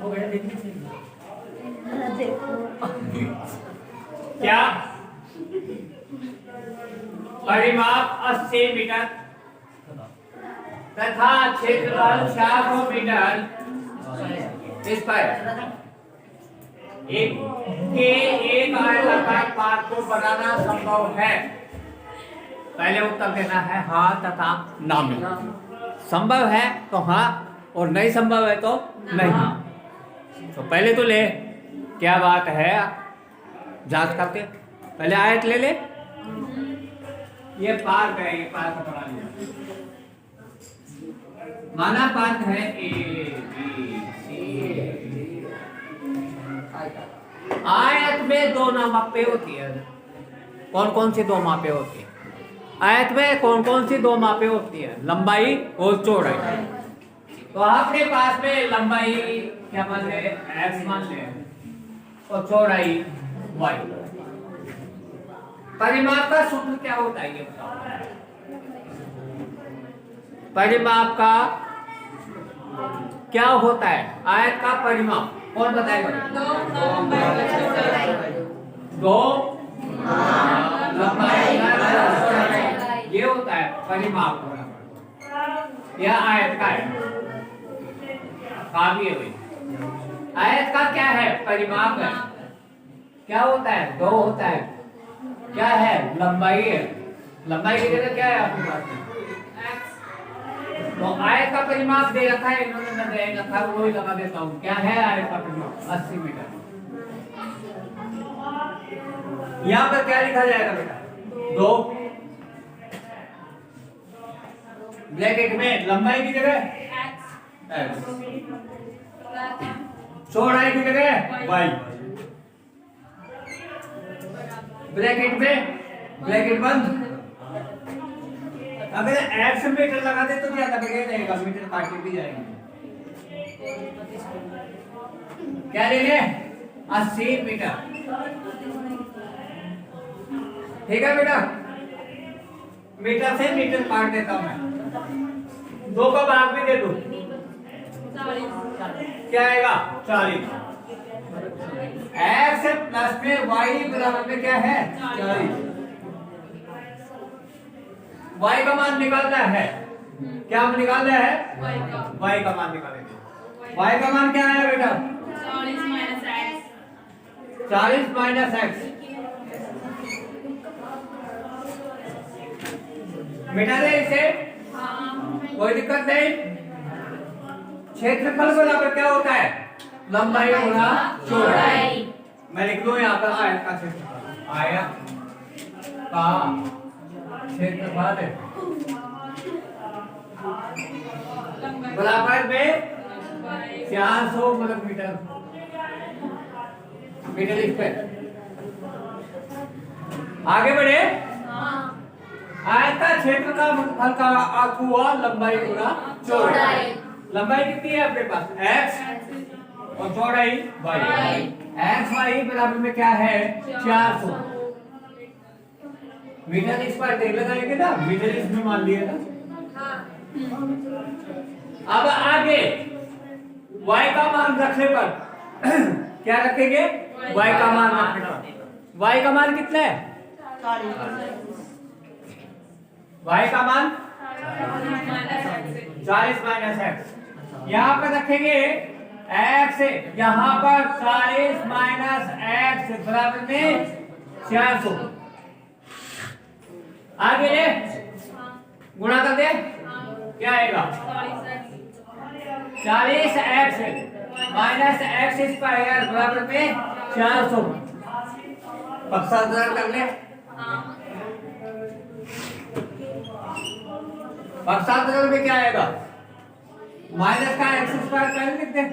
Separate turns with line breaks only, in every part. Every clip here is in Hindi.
वो बेटा देखने चाहिए।
देखो
क्या परिमाप 80 मीटर तथा क्षेत्रफल 400 मीटर स्क्वायर एक आयताकार पार्क को बनाना संभव है। पहले उत्तर देना है हाँ तथा ना में। संभव है तो हाँ और नहीं संभव है तो नहीं। तो पहले तो ले क्या बात है जांच करते। पहले आयत ले ले। ये पार्क है, ये पार्क बना लिया। माना पार्क है ए बी सी। आयत में दो मापे होती है। कौन कौन सी दो मापे होती है आयत में? कौन कौन सी दो मापे होती है? लंबाई और चौड़ाई। तो आपके पास में लंबाई क्या मान ले? x मान ले और चौड़ाई y। परिमाप का सूत्र क्या होता है ये बताओ। परिमाप का क्या होता है? आयत का परिमाप कौन बताएगा? दो लंबाई ये होता है परिमाप। यह आयत का है। काफी है भाई। आयत का क्या है? परिमाप है। क्या होता है? दो होता है। क्या है? लंबाई है। लंबाई की जगह क्या है आपके पास में? तो आयत का परिमाप दे रखा है इन्होंने, मैं दे रखा है वही लगा देता हूँ। क्या है आयत का परिमाप? 80 मीटर। यहाँ पर क्या लिखा जाएगा बेटा? दो ब्रैकेट में लंबाई की जगह x, चौड़ाई की जगह y। ब्रैकेट में ब्रैकेट बंद। अगर x मीटर लगा दे तो क्या लगेगा? जाएगा मीटर काटे भी जाएंगे। क्या ले ले? 80 मीटर। ठीक है बेटा। मीटर से मीटर काट देता हूं मैं। दो का भाग भी दे दो। क्या आएगा? 40। x प्लस में y बराबर में क्या है? 40। y का मान निकालना है। क्या निकालना है? y का मान निकालेंगे। y का मान क्या है बेटा? 40 माइनस x। मिटा दे इसे। कोई दिक्कत नहीं। क्षेत्रफल बराबर क्या होता है? लंबाई गुणा चौड़ाई। मैं लिख लूं यहाँ पर आयत का क्षेत्रफल। आयत का क्षेत्रफल बराबर में 400 वर्ग मीटर स्क्वायर। आगे बढ़े। आयत का क्षेत्र का फल का अर्थ हुआ लंबाई गुणा चौड़ाई। लंबाई कितनी है आपके पास? x और चौड़ाई y। x y बराबर में क्या है? 400 मीटर स्क्वायर। देख लगाएंगे ना, मीटर इसमें मान लिया ना। अब आगे y का मान रखने पर क्या रखेंगे? y का मान रखने पर y का मान कितना है? y का मान 40 माइनस x। यहाँ पर रखेंगे x, यहाँ पर 40 माइनस x बराबर में 400। आगे ले गुणा कर दे। क्या आएगा? 40x माइनस x स्क्वायर बराबर में 400। पक्षांतर कर ले। पक्षांतर में क्या आएगा? माइनस का एक्स स्क्वायर पहले लिखते हैं।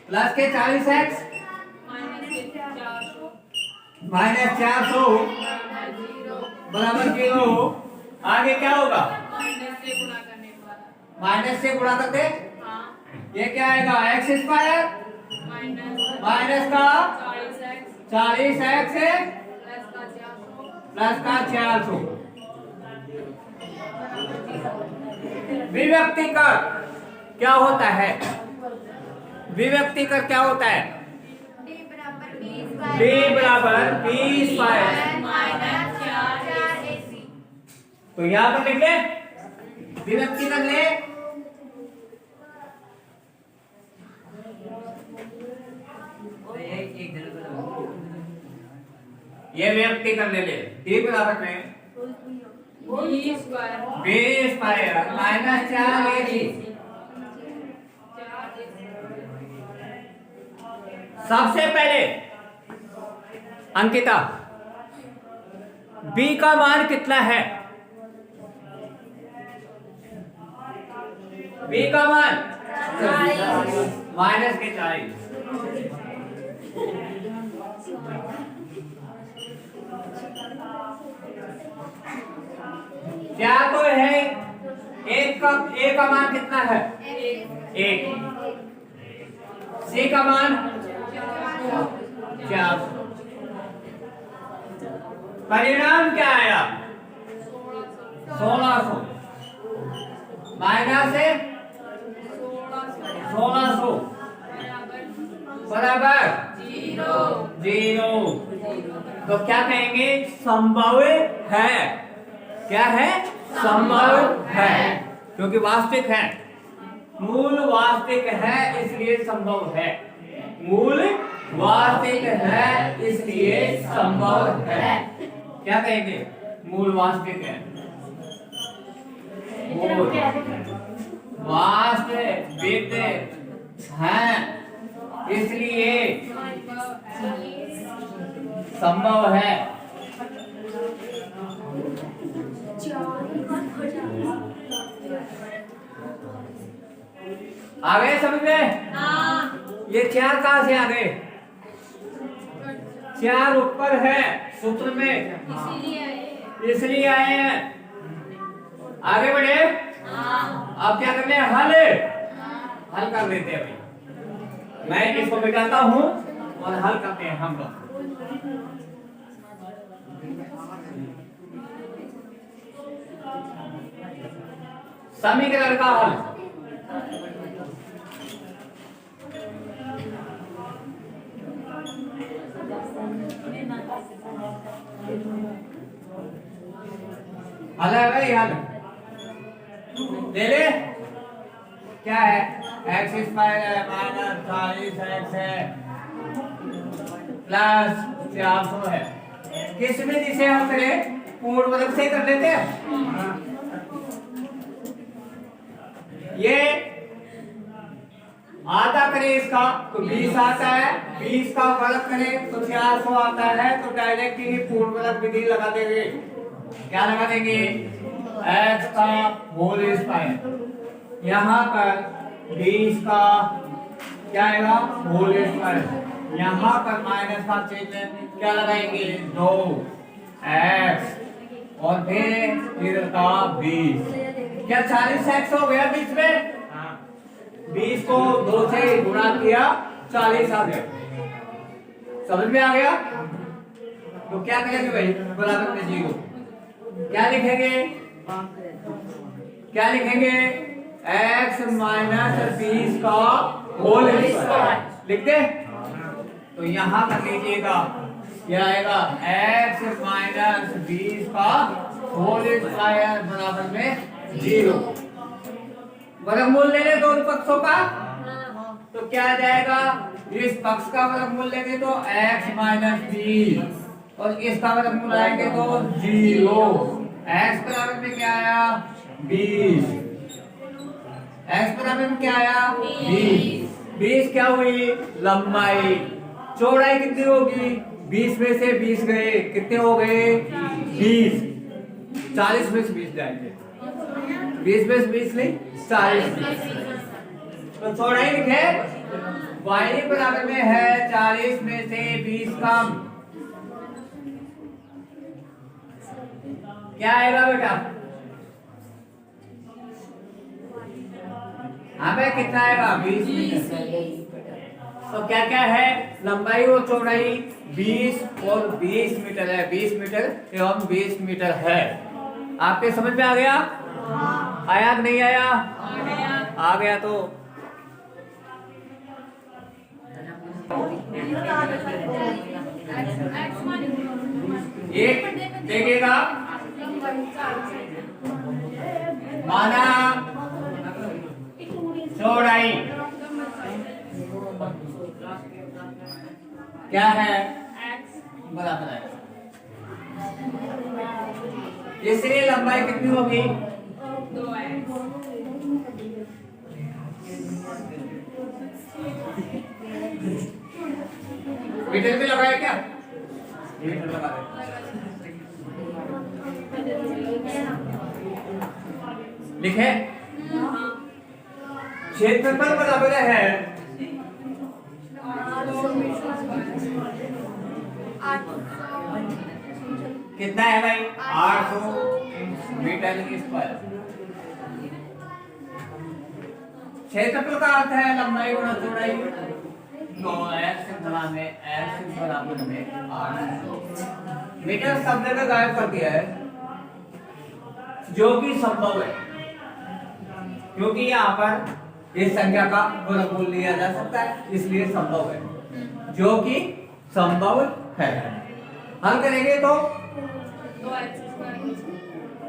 प्लस के 40x माइनस 400 बराबर 0। आगे क्या होगा? माइनस से गुणा करते। ये क्या आएगा? एक्स स्क्वायर माइनस का 40x प्लस का 400। विभक्ति कर क्या होता है? विभक्ति कर क्या होता है? b बराबर 20 पाई। तो यहां पर लिख ले, विभक्ति कर ले। ये विभक्ति कर ले, d बराबर में 20 पाई माइनस 4ac। सबसे पहले अंकिता, b का मान कितना है? b का मान माइनस के 40। क्या तो है एक का मान कितना है? 1। c का मान 4। परिणाम क्या आया? 1600 माइनस से 1600 बराबर 0। तो क्या कहेंगे? संभव है। क्या है? संभव है, क्योंकि वास्तविक है। मूल वास्तविक है इसलिए संभव है। मूल वास्तविक है इसलिए संभव है। क्या कहेंगे? मूल वास्तविक है। मूल वास्तविक है इसलिए संभव है। आ गए समझ में? ये 4 कहां से आ गए? 4 ऊपर है सूत्र में, इसलिए आए हैं। आगे बढ़े। अब क्या करने? हल कर लेते हैं भाई। मैं इसको मिटाता हूं और हल करते हैं हम लोग। समीकरण का हल। हल है भाई, हल ले ले। क्या है? x स्क्वायर है माइनस 40x है प्लस 400 है। किसमें जिसे हम करें? पूर्ण वर्ग से कर लेते हैं। ये आधा करें इसका तो 20 आता है, 20 का वर्ग करें तो 400 आता है। तो डायरेक्ट ही पूर्ण वर्ग विधि लगा देंगे। क्या लगा देंगे? x का होल स्क्वायर, यहाँ पर 20 का क्या आएगा? Whole square. यहाँ पर माइनस का चिन्ह क्या लगाएंगे? 2x और फिर का 20। क्या 40x हो गया बीच में? 20 को 2 से गुणा किया 40 आ गया। समझ में आ गया? तो क्या करेंगे भाई? बराबर में 0। क्या लिखेंगे? क्या लिखेंगे? x माइनस 20 का होल स्क्वायर लिख दे। तो यहाँ कर लीजिएगा, क्या आएगा? x माइनस 20 का होल स्क्वायर बराबर में 0। वर्गमूल ले ले दोनों पक्षों का, तो क्या आ जाएगा? इस पक्ष का वर्गमूल लेंगे तो x माइनस 20 और इसका वर्गमूल आएंगे तो 0। x बराबर में क्या आया? 20। x बराबर में क्या आया? 20। 20 क्या हुई? लंबाई। चौड़ाई कितनी होगी? 20 में से 20 गए, कितने हो गए? 20। 40 में से 20 जाएंगे। 20 में से 20 नहीं, 40 में। तो चौड़ाई लिखे y बराबर में है 40 में से 20 कम। क्या आएगा बेटा? हाँ भाई, कितना आएगा? 20 मीटर। तो क्या क्या है? लंबाई और चौड़ाई 20 और 20 मीटर है। 20 मीटर एवं 20 मीटर है। आपके समझ में आ गया? आया कि नहीं आया? आ गया तो एक देखिएगा, माना चौड़ाई क्या है, बराबर है, इसलिए लंबाई कितनी होगी,
2x।
मीटर में लगाए क्या, मीटर लगा दे, लिखे क्षेत्रफल बराबर है, कितना है भाई, 800 मीटर स्क्वायर। क्षेत्रफल का अर्थ है लंबाई गुणा चौड़ाई, तो x बराबर में 800 मीटर शब्द का गायब कर दिया है, जो कि संभव है, क्योंकि यहाँ पर इस संख्या का वर्गमूल लिया जा सकता है, इसलिए संभव है, जो कि संभव है। हल करेंगे तो
2x²।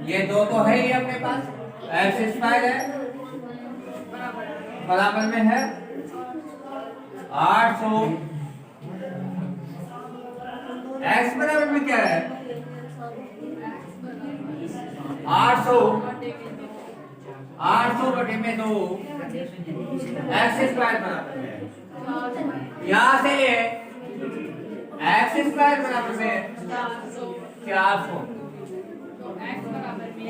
ये दो तो है ही अपने पास, x² है बराबर में है 800, x बराबर में क्या है 800, 800 बटे में 2, x² बराबर में है, यहाँ से x² बराबर में 400,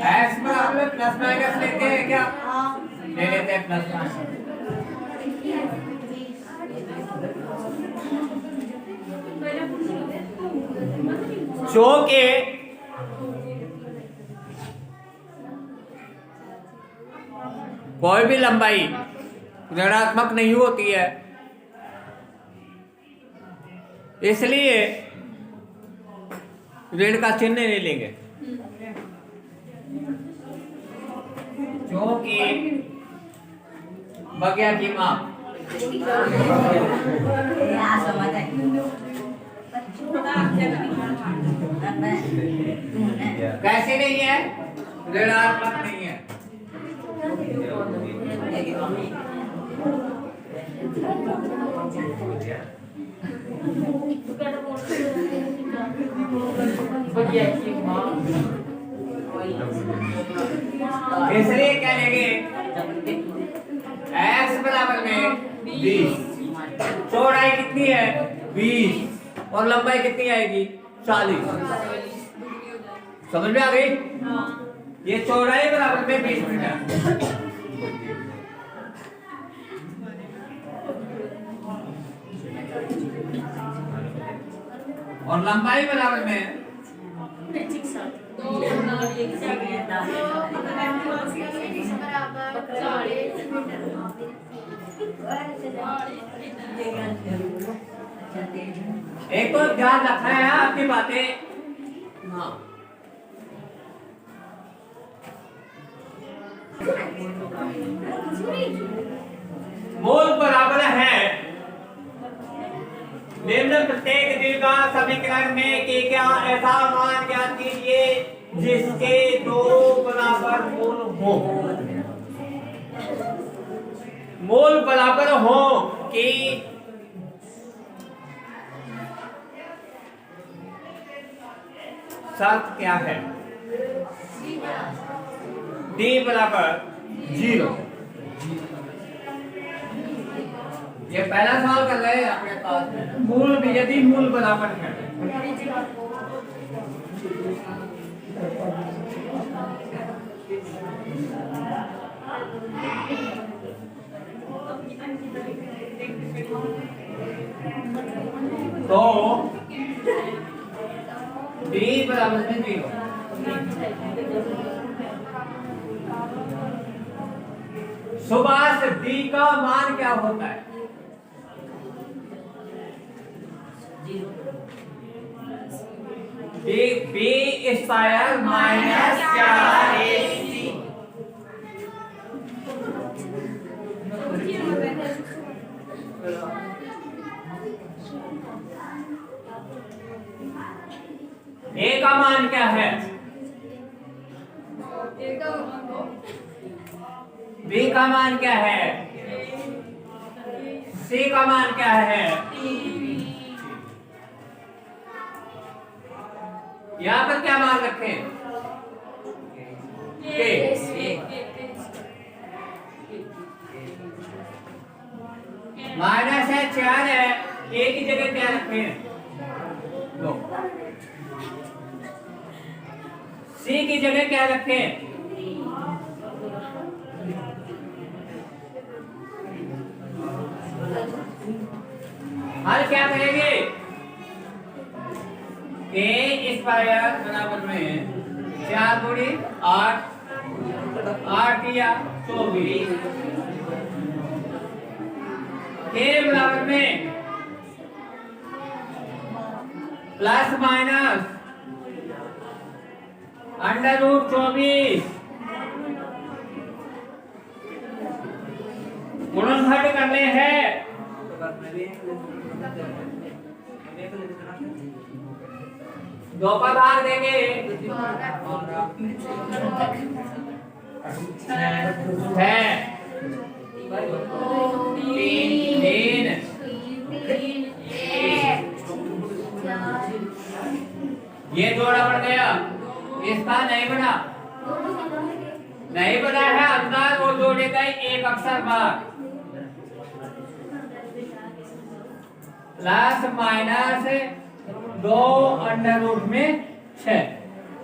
x बराबर में प्लस माइनस लेते हैं क्या, ले लेते हैं प्लस माइनस, चौके कोई भी लंबाई ऋणात्मक नहीं होती है, इसलिए ऋण का चिन्ह नहीं लेंगे, क्योंकि बगिया की माप कैसे नहीं है, ऋणात्मक नहीं है, इसलिए क्या लेंगे, x बराबर में 20, चौड़ाई कितनी है 20 और लंबाई कितनी आएगी 40, समझ में आ गई, ये चौड़ाई बराबर में 20 मीटर और लंबाई बराबर में 40। एक तो ध्यान रखना है आपकी बातें, हाँ मूल बराबर है निम्न प्रत्येक द्विघात समीकरण में कि क्या ऐसा मान ज्ञात कीजिए जिसके दो बराबर मूल हो, मूल बराबर हो कि शर्त क्या है, d बराबर 0, ये पहला सवाल कर रहे हैं अपने पास, मूल भी यदि मूल बराबर है तो d बराबर में 0, सुभाष d का मान क्या होता है, b स्क्वायर माइनस 4ac, ए का मान क्या है? बी का मान क्या है? सी का मान क्या है? यहाँ पर क्या मान रखें? के। माइनस है 4 है, ए की जगह क्या रखें? 2। सी की जगह क्या रखें? हल क्या करेंगे? ए स्क्वायर बराबर में 4 गुणी 8, 8 या 24 के बराबर में प्लस माइनस √24 गुणनफल करने हैं। दो पर भाग देंगे 3 ये जोड़ा बन गया, इसका नहीं बना, नहीं बना है अंदर वो जोड़े गए एक अक्षर बाद प्लस माइनस 2 √ 6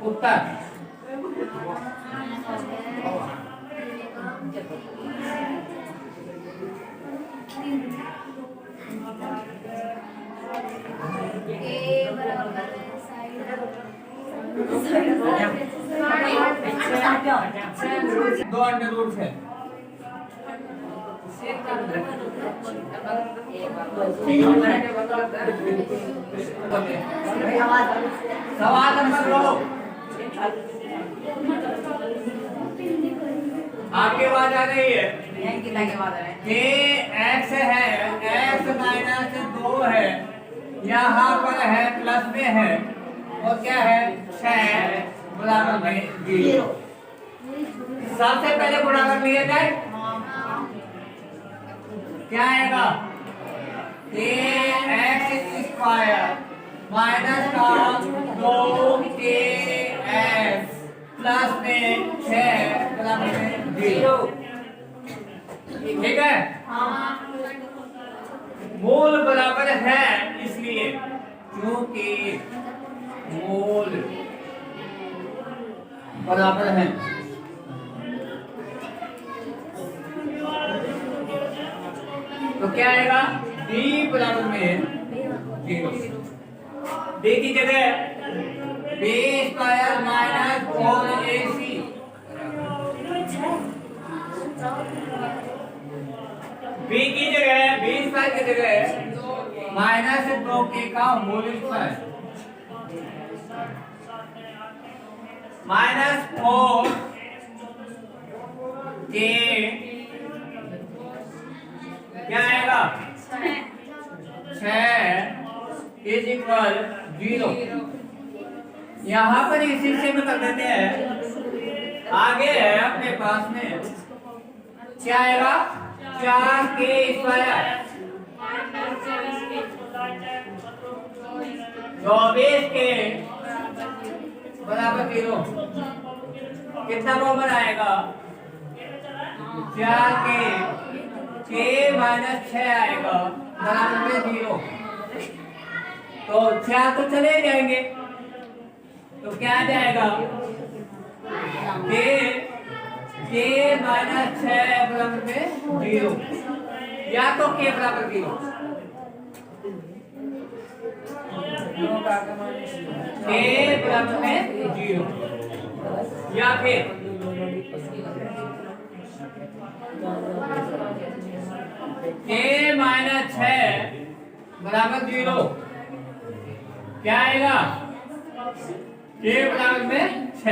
उत्तर। दो √ है सवाल नंबर 2 आपके आवाज आ रही है कि x है, x माइनस 2 है, यहाँ पर है प्लस में है और क्या है 6 बराबर में 0। सबसे पहले गुणा कर लिया जाए, क्या आएगा? x स्क्वायर माइनस का 2kx प्लस में 6 बराबर में 0। ठीक है, मूल बराबर है इसलिए, क्योंकि मूल बराबर है। तो क्या आएगा? d बराबर में 0। d की जगह b square minus 4ac b की जगह b स्क्वायर की जगह माइनस 2k का होल स्क्वायर माइनस 4k क्या आएगा? 6 इज इक्वल 0। यहाँ पर इसी से में कर देते हैं। आगे है अपने पास में क्या आएगा? 4k स्क्वायर 24k बराबर 0। कितना बराबर आएगा? 4k k माइनस 6 आएगा बराबर में 0। तो 4 तो चले जाएंगे, तो क्या आ जाएगा? k माइनस 6 बराबर में 0, या तो k बराबर 0, k बराबर में 0, या फिर k माइनस 6 बराबर 0। क्या आएगा? k बराबर में 6।